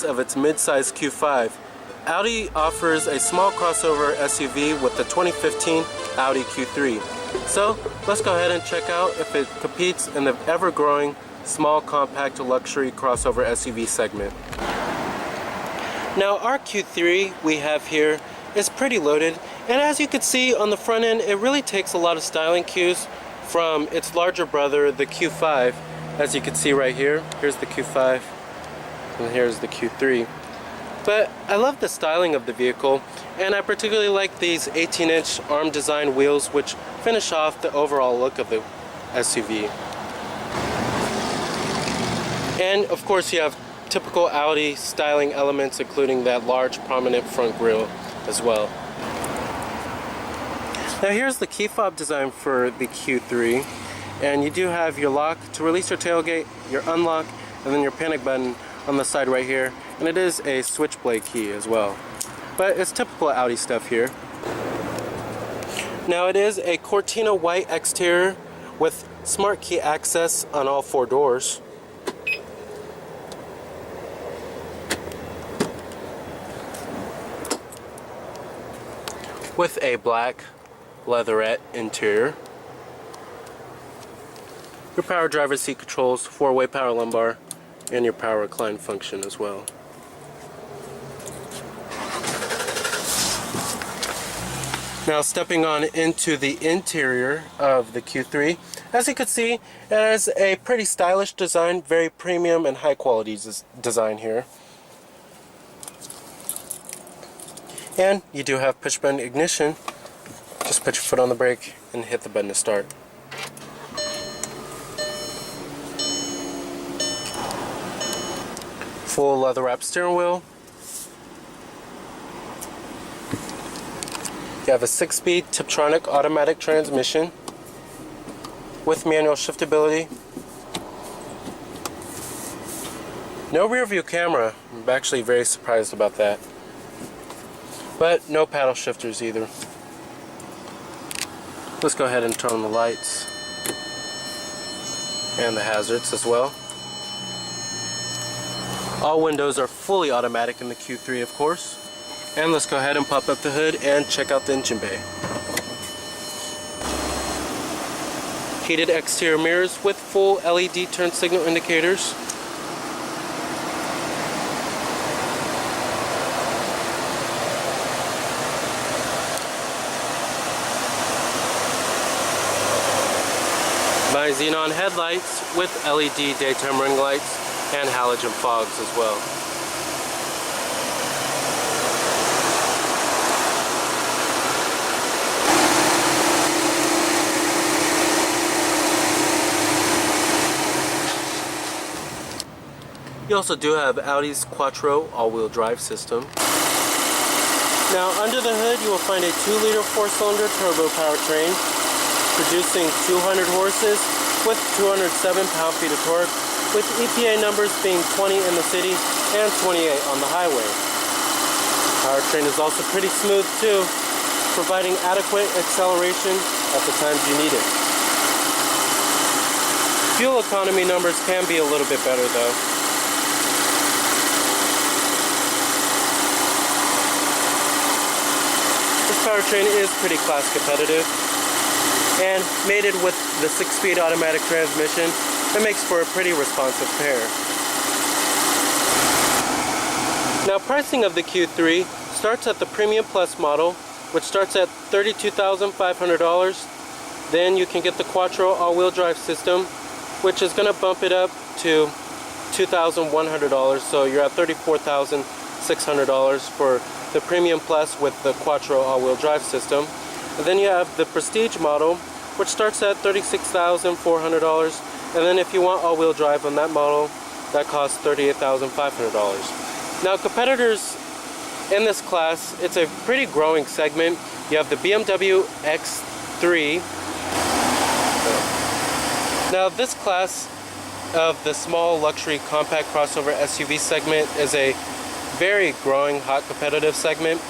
of its mid-size Q5, Audi offers a small crossover SUV with the 2015 Audi Q3. So let's go ahead and check out if it competes in the ever-growing small compact luxury crossover SUV segment. Now our Q3 we have here is pretty loaded, and as you can see on the front end, it really takes a lot of styling cues from its larger brother, the Q5. As you can see right here, here's the Q5 and here's the Q3. But I love the styling of the vehicle, and I particularly like these 18-inch arm design wheels, which finish off the overall look of the SUV. And of course you have typical Audi styling elements, including that large prominent front grille as well. Now here's the key fob design for the Q3, and you do have your lock to release your tailgate, your unlock, and then your panic button on the side right here, and it is a switchblade key as well. But it's typical Audi stuff here. Now it is a Cortina white exterior with smart key access on all four doors. With a black leatherette interior. Your power driver's seat controls, 4-way power lumbar, and your power recline function as well. Now stepping on into the interior of the Q3, as you can see, it has a pretty stylish design, very premium and high quality design here. And you do have push button ignition. Just put your foot on the brake and hit the button to start. Full leather wrapped steering wheel. You have a 6-speed Tiptronic automatic transmission with manual shiftability. No rear view camera. I'm actually very surprised about that. But no paddle shifters either. Let's go ahead and turn on the lights and the hazards as well. All windows are fully automatic in the Q3, of course. And let's go ahead and pop up the hood and check out the engine bay. Heated exterior mirrors with full LED turn signal indicators. By xenon headlights with LED daytime running lights and halogen fogs as well. You also do have Audi's Quattro all-wheel drive system. Now under the hood you will find a 2-liter 4-cylinder turbo powertrain producing 200 horses with 207 pound-feet of torque, with EPA numbers being 20 in the city and 28 on the highway. Powertrain is also pretty smooth too, providing adequate acceleration at the times you need it. Fuel economy numbers can be a little bit better though. This powertrain is pretty class competitive, and mated with the 6-speed automatic transmission, it makes for a pretty responsive pair. Now pricing of the Q3 starts at the Premium Plus model, which starts at $32,500. Then you can get the Quattro all-wheel drive system, which is going to bump it up to $2,100, so you're at $34,600 for the Premium Plus with the Quattro all-wheel drive system. And then you have the Prestige model, which starts at $36,400, and then if you want all-wheel drive on that model, that costs $38,500. Now competitors in this class, it's a pretty growing segment. You have the BMW X3. Now this class of the small luxury compact crossover SUV segment is a very growing, hot competitive segment,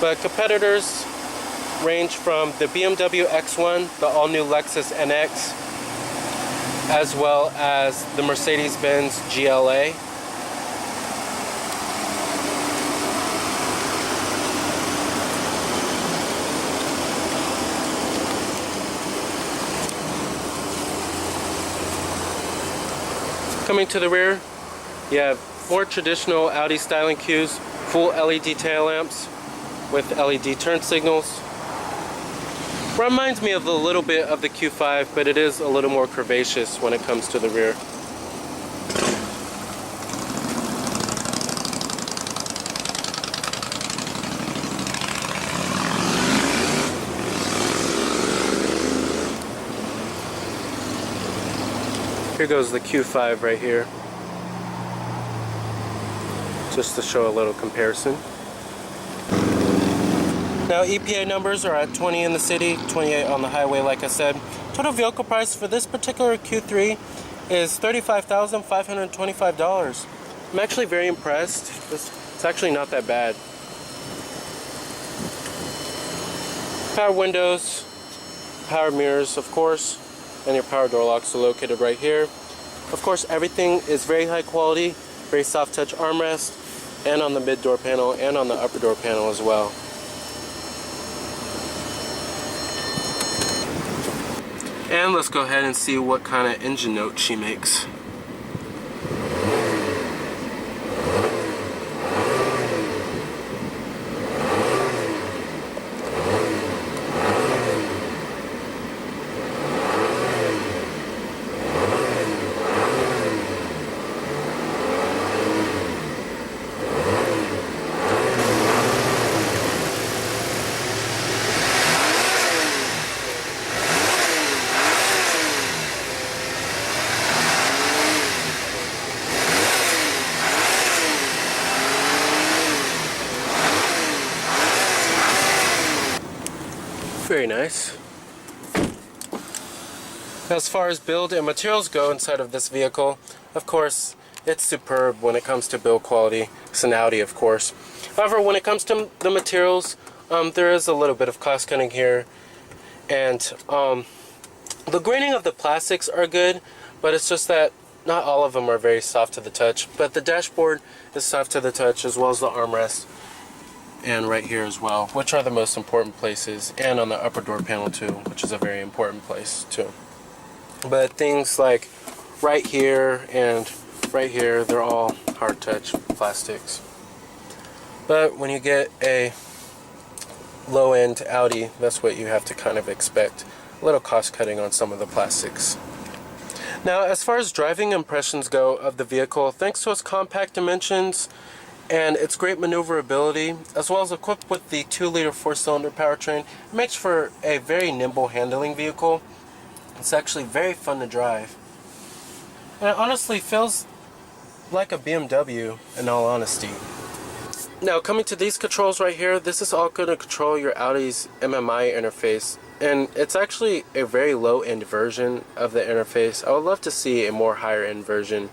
but competitors range from the BMW X1, the all-new Lexus NX, as well as the Mercedes-Benz GLA. Coming to the rear, you have more traditional Audi styling cues, full LED tail lamps with LED turn signals. Reminds me of a little bit of the Q5, but it is a little more curvaceous when it comes to the rear. Here goes the Q5 right here, just to show a little comparison. Now EPA numbers are at 20 in the city, 28 on the highway like I said. Total vehicle price for this particular Q3 is $35,525. I'm actually very impressed. It's actually not that bad. Power windows, power mirrors of course, and your power door locks are located right here. Of course, everything is very high quality, very soft touch armrest, and on the mid door panel and on the upper door panel as well. And let's go ahead and see what kind of engine note she makes. Very nice. As far as build and materials go inside of this vehicle, of course, it's superb when it comes to build quality. It's an Audi, of course. However, when it comes to the materials, there is a little bit of cost cutting here. And the graining of the plastics are good, but it's just that not all of them are very soft to the touch. But the dashboard is soft to the touch, as well as the armrest. And right here as well, which are the most important places, and on the upper door panel too, which is a very important place too. But things like right here and right here, they're all hard touch plastics. But when you get a low-end Audi, that's what you have to kind of expect. A little cost cutting on some of the plastics. Now, as far as driving impressions go of the vehicle, thanks to its compact dimensions and its great maneuverability, as well as equipped with the 2-liter 4-cylinder powertrain, it makes for a very nimble handling vehicle. It's actually very fun to drive. And it honestly feels like a BMW in all honesty. Now, coming to these controls right here, this is all going to control your Audi's MMI interface. And it's actually a very low-end version of the interface. I would love to see a more higher-end version.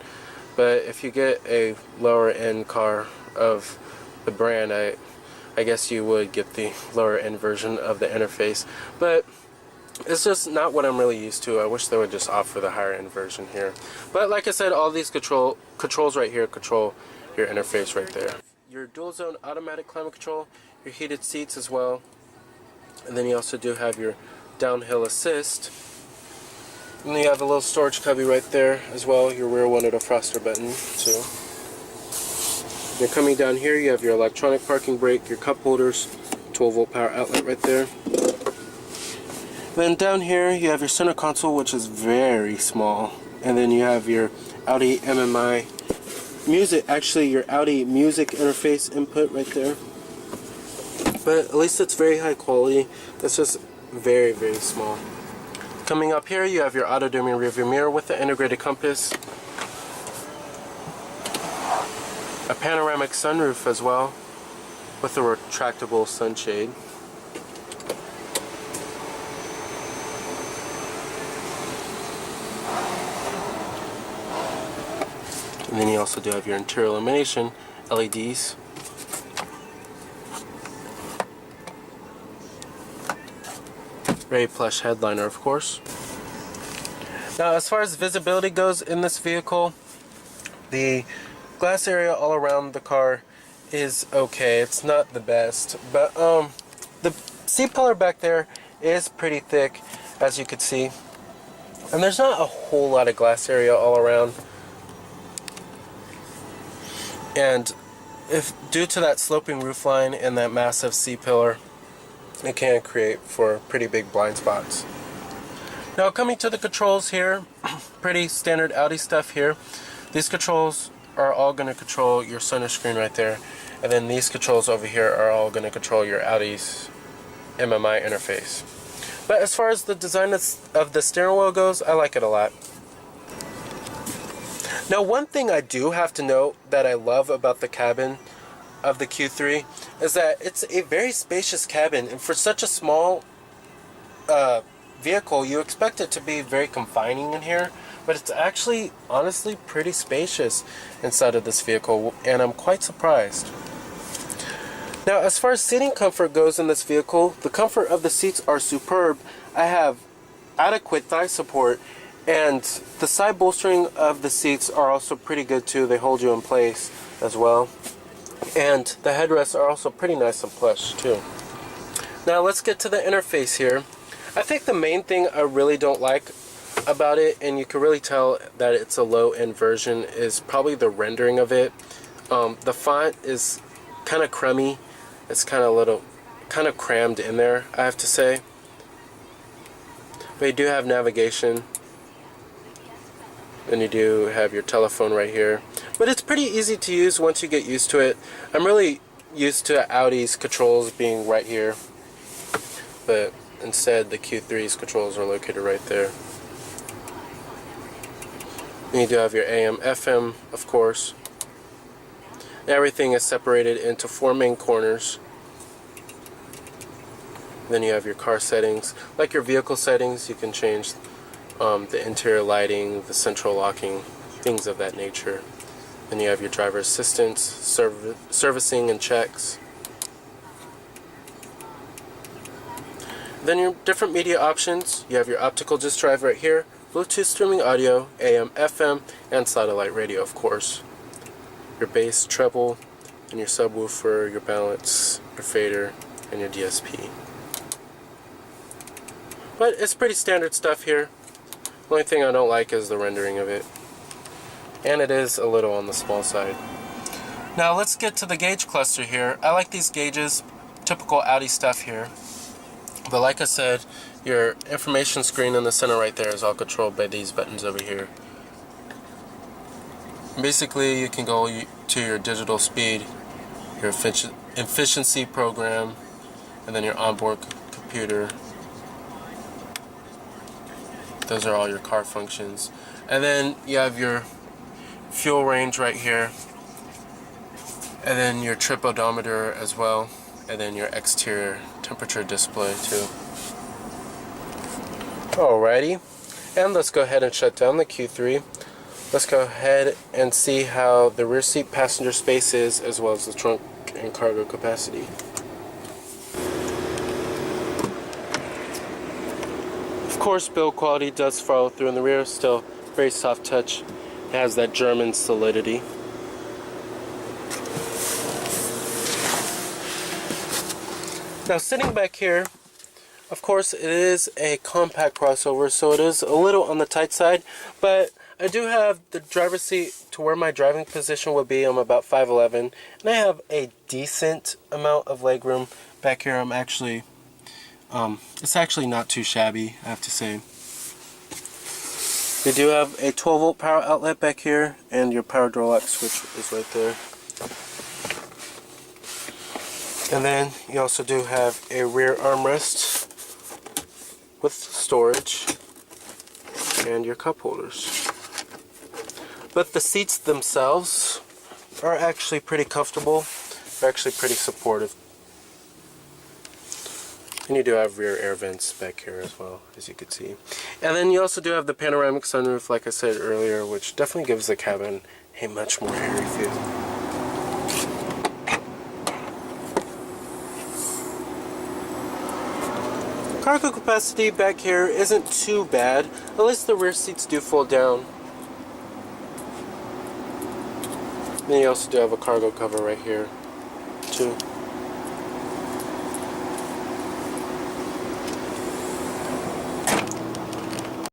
But if you get a lower-end car of the brand, I guess you would get the lower-end version of the interface. But it's just not what I'm really used to. I wish they would just offer the higher-end version here. But like I said, all these controls right here control your interface right there. Your dual-zone automatic climate control, your heated seats as well. And then you also do have your downhill assist. And then you have a little storage cubby right there as well, your rear window defroster button too. Then coming down here, you have your electronic parking brake, your cup holders, 12-volt power outlet right there. Then down here, you have your center console, which is very small. And then you have your Audi MMI music, actually your Audi music interface input right there. But at least it's very high quality. It's just very, very small. Coming up here, you have your auto-dimming rearview mirror with the integrated compass. A panoramic sunroof as well, with a retractable sunshade. And then you also do have your interior illumination, LEDs. Very plush headliner, of course. Now, as far as visibility goes in this vehicle, the glass area all around the car is okay. It's not the best, but the seat pillar back there is pretty thick, as you can see. And there's not a whole lot of glass area all around. And if due to that sloping roofline and that massive C-pillar, it can create for pretty big blind spots. Now coming to the controls here, pretty standard Audi stuff here. These controls are all going to control your center screen right there, and then these controls over here are all going to control your Audi's MMI interface. But as far as the design of the steering wheel goes, I like it a lot. Now one thing I do have to note that I love about the cabin of the Q3 is that it's a very spacious cabin, and for such a small vehicle you expect it to be very confining in here, but it's actually honestly pretty spacious inside of this vehicle, and I'm quite surprised. Now as far as seating comfort goes in this vehicle, the comfort of the seats are superb. I have adequate thigh support, and the side bolstering of the seats are also pretty good too. They hold you in place as well, and the headrests are also pretty nice and plush too. Now let's get to the interface here. I think the main thing I really don't like about it, and you can really tell that it's a low-end version, is probably the rendering of it. The font is kind of crummy. It's kind of crammed in there, I have to say. But you do have navigation, and you do have your telephone right here. But it's pretty easy to use once you get used to it. I'm really used to Audi's controls being right here, but instead the Q3's controls are located right there. And you do have your AM, FM, of course. Everything is separated into 4 main corners. Then you have your car settings. Like your vehicle settings, you can change the interior lighting, the central locking, things of that nature. Then you have your driver assistance, servicing and checks. Then your different media options. You have your optical disc drive right here, Bluetooth streaming audio, AM, FM, and satellite radio, of course. Your bass, treble, and your subwoofer, your balance, your fader, and your DSP. But it's pretty standard stuff here. The only thing I don't like is the rendering of it. And it is a little on the small side. Now let's get to the gauge cluster here. I like these gauges, typical Audi stuff here. But like I said, your information screen in the center right there is all controlled by these buttons over here. Basically, you can go to your digital speed, your efficiency program, and then your onboard computer. Those are all your car functions. And then you have your fuel range right here, and then your trip odometer as well, and then your exterior temperature display too. Alrighty, and let's go ahead and shut down the Q3. Let's go ahead and see how the rear seat passenger space is, as well as the trunk and cargo capacity. Of course, build quality does follow through in the rear. Still very soft touch. It has that German solidity. Now sitting back here, of course it is a compact crossover, so it is a little on the tight side, but I do have the driver's seat to where my driving position would be. I'm about 5'11", and I have a decent amount of legroom back here. I'm actually, it's actually not too shabby, I have to say. You do have a 12-volt power outlet back here, and your power door lock switch is right there. And then you also do have a rear armrest with storage and your cup holders. But the seats themselves are actually pretty comfortable. They're actually pretty supportive. And you do have rear air vents back here as well, as you can see. And then you also do have the panoramic sunroof, like I said earlier, which definitely gives the cabin a much more airy feel. Cargo capacity back here isn't too bad. At least the rear seats do fold down. Then you also do have a cargo cover right here, too.